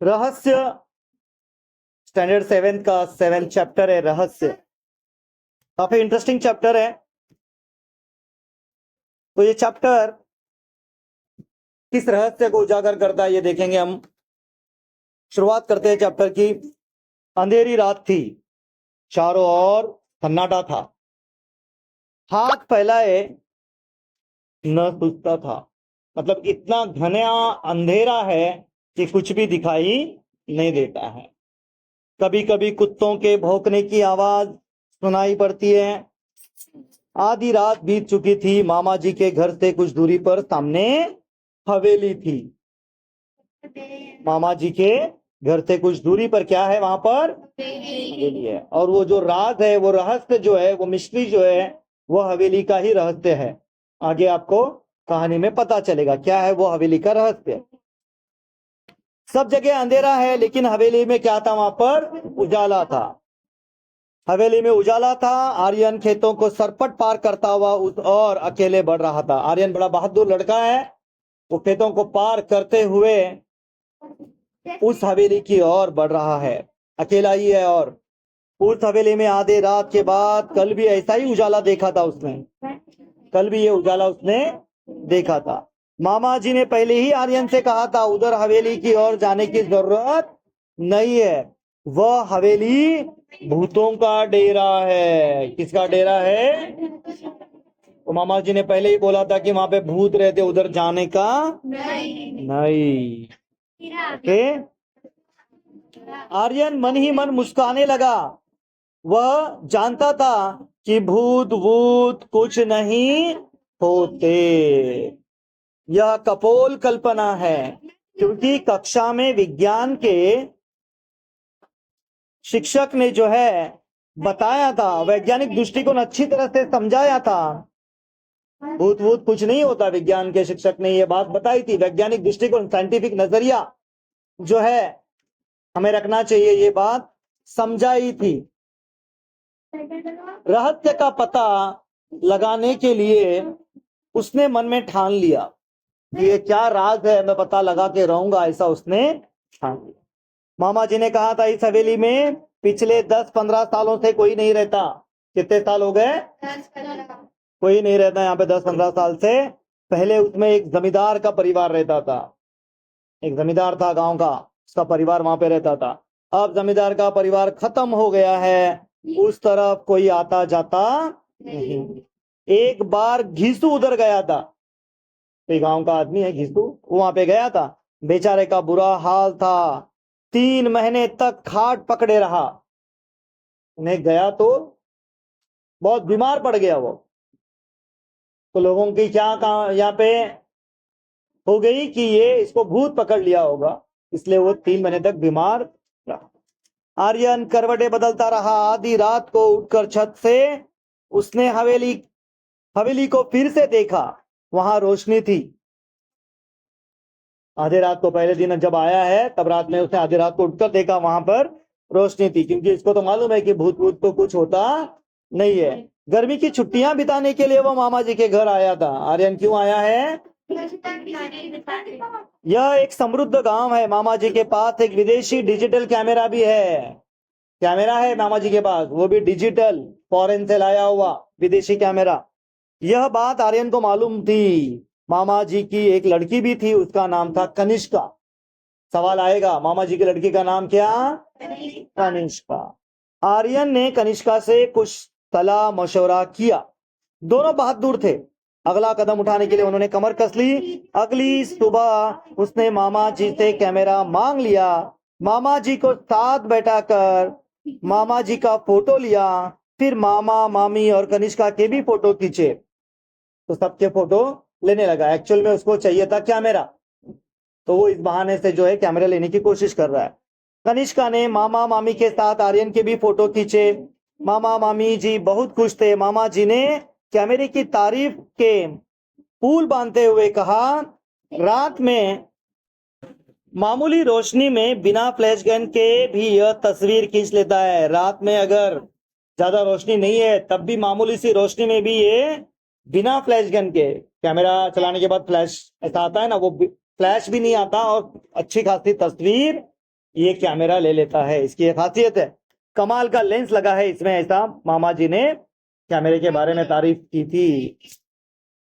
रहस्य स्टैंडर्ड 7 का 7 चैप्टर है रहस्य। काफी इंटरेस्टिंग चैप्टर है। तो ये चैप्टर किस रहस्य को उजागर करता है ये देखेंगे हम। शुरुआत करते हैं चैप्टर की। अंधेरी रात थी, चारों ओर सन्नाटा था, हाथ फैलाए न सूझता था। मतलब इतना घना अंधेरा है कि कुछ भी दिखाई नहीं देता है। कभी कभी कुत्तों के भौंकने की आवाज सुनाई पड़ती है। आधी रात बीत चुकी थी। मामा जी के घर से कुछ दूरी पर सामने हवेली थी। मामा जी के घर से कुछ दूरी पर क्या है? वहां पर हवेली है। और वो जो राज है, वो रहस्य जो है, वो मिस्ट्री जो है, वो हवेली का ही रहस्य है। आगे आपको कहानी में पता चलेगा क्या है वो हवेली का रहस्य। सब जगह अंधेरा है, लेकिन हवेली में क्या था? वहां पर उजाला था। हवेली में उजाला था। आर्यन खेतों को सरपट पार करता हुआ उस और अकेले बढ़ रहा था। आर्यन बड़ा बहादुर लड़का है। वो खेतों को पार करते हुए उस हवेली की ओर बढ़ रहा है। अकेला ही है। और उस हवेली में आधे रात के बाद कल भी ऐसा ही उजाला देखा था उसने। कल भी ये उजाला उसने देखा था। मामा जी ने पहले ही आर्यन से कहा था उधर हवेली की ओर जाने की जरूरत नहीं है। वह हवेली भूतों का डेरा है। किसका डेरा है? तो मामा जी ने पहले ही बोला था कि वहां पे भूत रहते, उधर जाने का नहीं। ओके। आर्यन मन ही मन मुस्कुराने लगा। वह जानता था कि भूत वूत कुछ नहीं होते। यह कपोल कल्पना है, क्योंकि कक्षा में विज्ञान के शिक्षक ने जो है बताया था, वैज्ञानिक दृष्टिकोण अच्छी तरह से समझाया था। भूत वूत कुछ नहीं होता। विज्ञान के शिक्षक ने यह बात बताई थी। वैज्ञानिक दृष्टिकोण, साइंटिफिक नजरिया जो है हमें रखना चाहिए, ये बात समझाई थी। रहस्य का पता लगाने के लिए उसने मन में ठान लिया कि ये क्या राज है, मैं पता लगा के रहूंगा, ऐसा उसने ठान लिया। मामा जी ने कहा था इस हवेली में पिछले 10-15 सालों से कोई नहीं रहता। कितने साल हो गए? कोई नहीं रहता यहाँ पे 10-15 साल से। पहले उसमें एक जमींदार का परिवार रहता था। एक जमींदार था गांव का, उसका परिवार वहां पे रहता था। अब जमींदार का परिवार खत्म हो गया है। उस तरफ कोई आता जाता नहीं। एक बार घिसू उधर गया था। कोई गांव का आदमी है घिसू, वो वहां पे गया था। बेचारे का बुरा हाल था। 3 महीने तक खाट पकड़े रहा। उन्हें गया तो बहुत बीमार पड़ गया वो। तो लोगों की क्या यहाँ पे हो गई कि ये इसको भूत पकड़ लिया होगा, इसलिए वो 3 महीने तक बीमार रहा। आर्यन करवटे बदलता रहा। आधी रात को उठकर छत से उसने हवेली को फिर से देखा। वहां रोशनी थी। आधे रात को पहले दिन जब आया है, तब रात में उसने आधी रात को उठकर देखा, वहां पर रोशनी थी। क्योंकि इसको तो मालूम है कि भूत भूत तो कुछ होता नहीं है। गर्मी की छुट्टियां बिताने के लिए वो मामा जी के घर आया था। आर्यन क्यों आया है? यह एक समृद्ध गांव है। मामा जी के पास एक विदेशी डिजिटल कैमरा भी है। कैमरा है मामा जी के पास, वो भी डिजिटल, फॉरेन से लाया हुआ विदेशी कैमरा। यह बात आर्यन को मालूम थी। मामा जी की एक लड़की भी थी, उसका नाम था कनिष्का। सवाल आएगा, मामा जी की लड़की का नाम क्या? कनिष्का। आर्यन ने कनिष्का से कुछ सलाह मशवरा किया। दोनों बहादुर थे। अगला कदम उठाने के लिए उन्होंने कमर कस ली। अगली सुबह उसने मामा जी से कैमरा मांग लिया। मामा जी को साथ बैठाकर मामा जी का फोटो लिया। फिर मामा मामी और कनिष्का के भी फोटो खींचे। तो सबके फोटो लेने लगा। एक्चुअल में उसको चाहिए था कैमरा, तो वो इस बहाने से जो है कैमरा लेने की कोशिश कर रहा है। कनिष्का ने मामा मामी के साथ आर्यन के भी फोटो खींचे। मामा मामी जी बहुत खुश थे। मामा जी ने कैमरे की तारीफ के पुल बांधते हुए कहा, रात में मामूली रोशनी में बिना फ्लैश गन के भी यह तस्वीर खींच लेता है। रात में अगर ज्यादा रोशनी नहीं है, तब भी मामूली सी रोशनी में भी ये बिना फ्लैश गन के, कैमरा चलाने के बाद फ्लैश ऐसा आता है ना, वो फ्लैश भी नहीं आता और अच्छी खासी तस्वीर ये कैमरा ले लेता है। इसकी एक खासियत है, कमाल का लेंस लगा है इसमें, ऐसा मामा जी ने कैमरे के बारे में तारीफ की थी।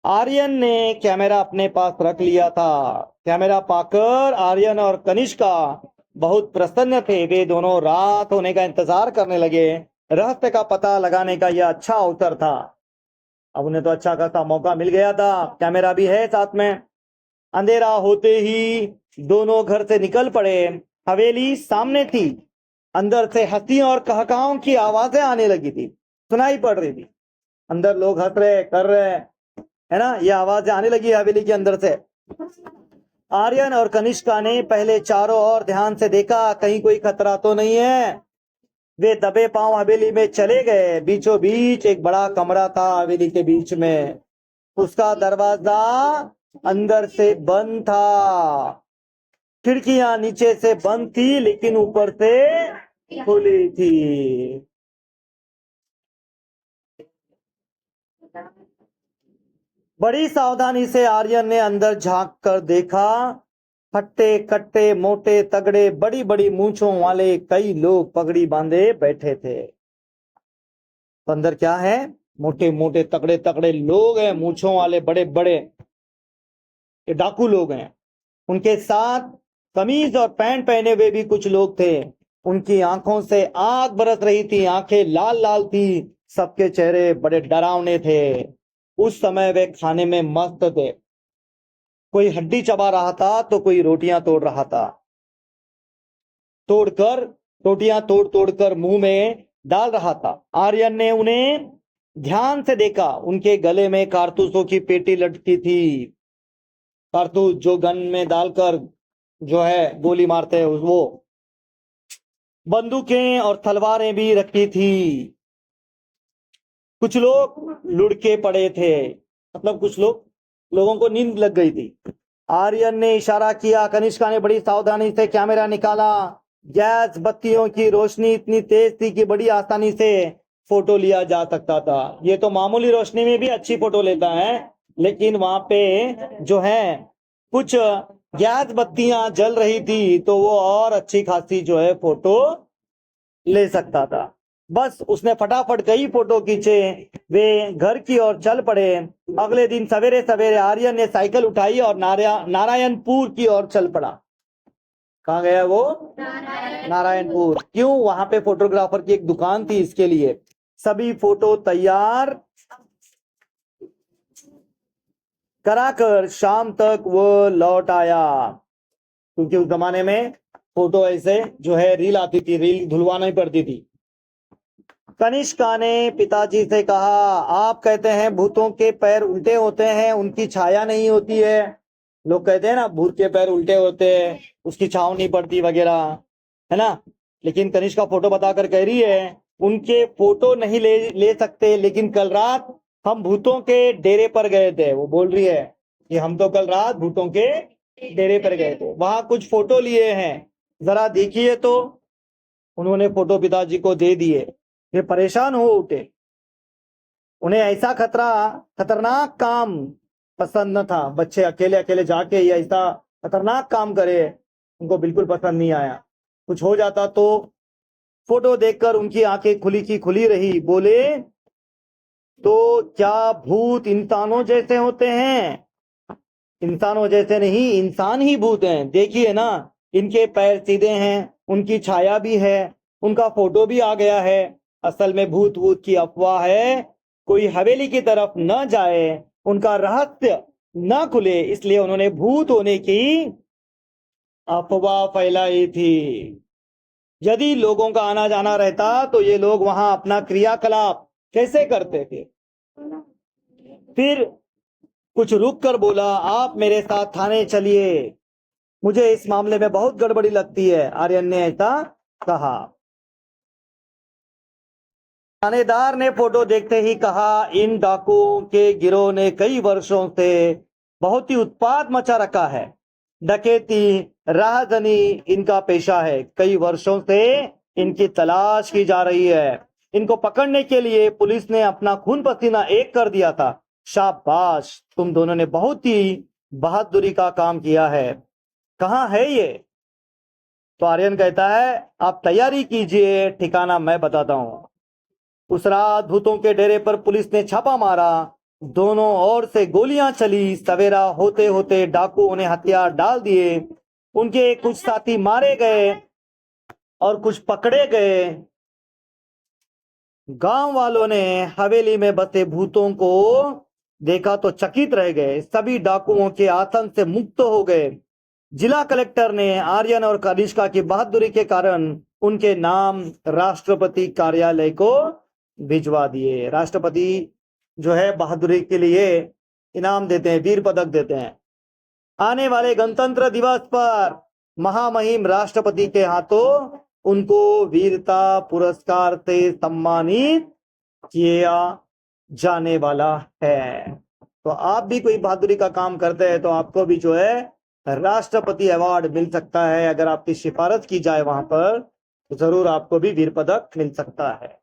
आर्यन ने कैमरा अपने पास रख लिया था। कैमरा पाकर आर्यन और कनिष्का बहुत प्रसन्न थे। वे दोनों रात होने का इंतजार करने लगे। रहस्य का पता लगाने का यह अच्छा अवसर था। अब उन्हें तो अच्छा खासा मौका मिल गया था, कैमरा भी है साथ में। अंधेरा होते ही दोनों घर से निकल पड़े। हवेली सामने थी। अंदर से हंसी और कहकाओं की आवाजें आने लगी थी, सुनाई पड़ रही थी। अंदर लोग हंस रहे, कर रहे, है ना, ये आवाजें आने लगी हवेली के अंदर से। आर्यन और कनिष्का ने पहले चारों ओर ध्यान से देखा, कहीं कोई खतरा तो नहीं है। वे दबे पांव हवेली में चले गए। बीचों बीच एक बड़ा कमरा था हवेली के बीच में। उसका दरवाजा अंदर से बंद था। खिड़कियां नीचे से बंद थी लेकिन ऊपर से खुली थी। बड़ी सावधानी से आर्यन ने अंदर झांक कर देखा। हट्टे कट्टे मोटे तगड़े बड़ी बड़ी मूंछों वाले कई लोग पगड़ी बांधे बैठे थे। तो अंदर क्या है? मोटे मोटे तगड़े तगड़े लोग हैं, मूंछों वाले बड़े बड़े, ये डाकू लोग हैं। उनके साथ कमीज और पैंट पहने हुए भी कुछ लोग थे। उनकी आंखों से आग बरस रही थी, आंखें लाल लाल थी। सबके चेहरे बड़े डरावने थे। उस समय वे खाने में मस्त थे। कोई हड्डी चबा रहा था तो कोई रोटियां तोड़ रहा था। तोड़कर रोटियां तोड़ तोड़ कर मुंह में डाल रहा था। आर्यन ने उन्हें ध्यान से देखा। उनके गले में कारतूसों की पेटी लटकी थी। कारतूस जो गन में डालकर जो है गोली मारते हैं वो। बंदूकें और तलवारें भी रखी थी। कुछ लोग लुढ़के पड़े थे, मतलब कुछ लोगों को नींद लग गई थी। आर्यन ने इशारा किया। कनिष्का ने बड़ी सावधानी से कैमरा निकाला। गैस बत्तियों की रोशनी इतनी तेज थी कि बड़ी आसानी से फोटो लिया जा सकता था। ये तो मामूली रोशनी में भी अच्छी फोटो लेता है, लेकिन वहां पे जो है कुछ गैस बत्तियां जल रही थी तो वो और अच्छी खासी जो है फोटो ले सकता था। बस उसने फटाफट कई फोटो खींचे। वे घर की ओर चल पड़े। अगले दिन सवेरे सवेरे आर्यन ने साइकिल उठाई और नारायणपुर की ओर चल पड़ा। कहाँ गया वो? नारायणपुर। क्यों? वहां पे फोटोग्राफर की एक दुकान थी इसके लिए। सभी फोटो तैयार कराकर शाम तक वो लौट आया, क्योंकि उस जमाने में फोटो ऐसे जो है रील आती थी, रील धुलवाना पड़ती थी। कनिष्का ने पिताजी से कहा, आप कहते हैं भूतों के पैर उल्टे होते हैं, उनकी छाया नहीं होती है। लोग कहते हैं ना भूत के पैर उल्टे होते हैं, उसकी छाव नहीं पड़ती वगैरह, है ना। लेकिन कनिष्का फोटो बताकर कह रही है उनके फोटो नहीं ले सकते, लेकिन कल रात हम भूतों के डेरे पर गए थे। वो बोल रही है कि हम तो कल रात भूतों के डेरे पर गए थे, वहां कुछ फोटो लिए हैं, जरा देखिए तो। उन्होंने फोटो पिताजी को दे दिए। वे परेशान हो उठे। उन्हें ऐसा खतरनाक काम पसंद न था। बच्चे अकेले अकेले जाके ये ऐसा खतरनाक काम करे, उनको बिल्कुल पसंद नहीं आया। कुछ हो जाता तो। फोटो देखकर उनकी आंखें खुली की खुली रही। बोले, तो क्या भूत इंसानों जैसे होते हैं? इंसानों जैसे नहीं, इंसान ही भूत हैं। देखिए ना, इनके पैर सीधे हैं, उनकी छाया भी है, उनका फोटो भी आ गया है। असल में भूत भूत की अफवाह है। कोई हवेली की तरफ न जाए, उनका रहस्य न खुले, इसलिए उन्होंने भूत होने की अफवाह फैलाई थी। यदि लोगों का आना जाना रहता तो ये लोग वहां अपना क्रियाकलाप कैसे करते थे? फिर कुछ रुक कर बोला, आप मेरे साथ थाने चलिए, मुझे इस मामले में बहुत गड़बड़ी लगती है। आर्यन ने ऐसा कहा। थानेदार ने फोटो देखते ही कहा, इन डाकुओं के गिरोह ने कई वर्षों से बहुत ही उत्पात मचा रखा है। डकैती, राहजनी इनका पेशा है। कई वर्षों से इनकी तलाश की जा रही है। इनको पकड़ने के लिए पुलिस ने अपना खून पसीना एक कर दिया था। शाबाश, तुम दोनों ने बहुत ही बहादुरी का काम किया है। कहाँ है ये? तो आर्यन कहता है आप तैयारी कीजिए, ठिकाना मैं बताता हूं। उस रात भूतों के डेरे पर पुलिस ने छापा मारा, दोनों ओर से गोलियां चली। सवेरा होते होते डाकुओं ने हथियार डाल दिए, उनके कुछ साथी मारे गए और कुछ पकड़े गए। गांव वालों ने हवेली में बसे भूतों को देखा तो चकित रह गए, सभी डाकुओं के आतंक से मुक्त हो गए। जिला कलेक्टर ने आर्यन और कनिष्का की बहादुरी के कारण उनके नाम राष्ट्रपति कार्यालय को भिजवा दिए। राष्ट्रपति जो है बहादुरी के लिए इनाम देते हैं, वीर पदक देते हैं। आने वाले गणतंत्र दिवस पर महामहिम राष्ट्रपति के हाथों उनको वीरता पुरस्कार से सम्मानित किया जाने वाला है। तो आप भी कोई बहादुरी का काम करते हैं तो आपको भी जो है राष्ट्रपति अवार्ड मिल सकता है। अगर आपकी सिफारिश की जाए वहां पर तो जरूर आपको भी वीर पदक मिल सकता है।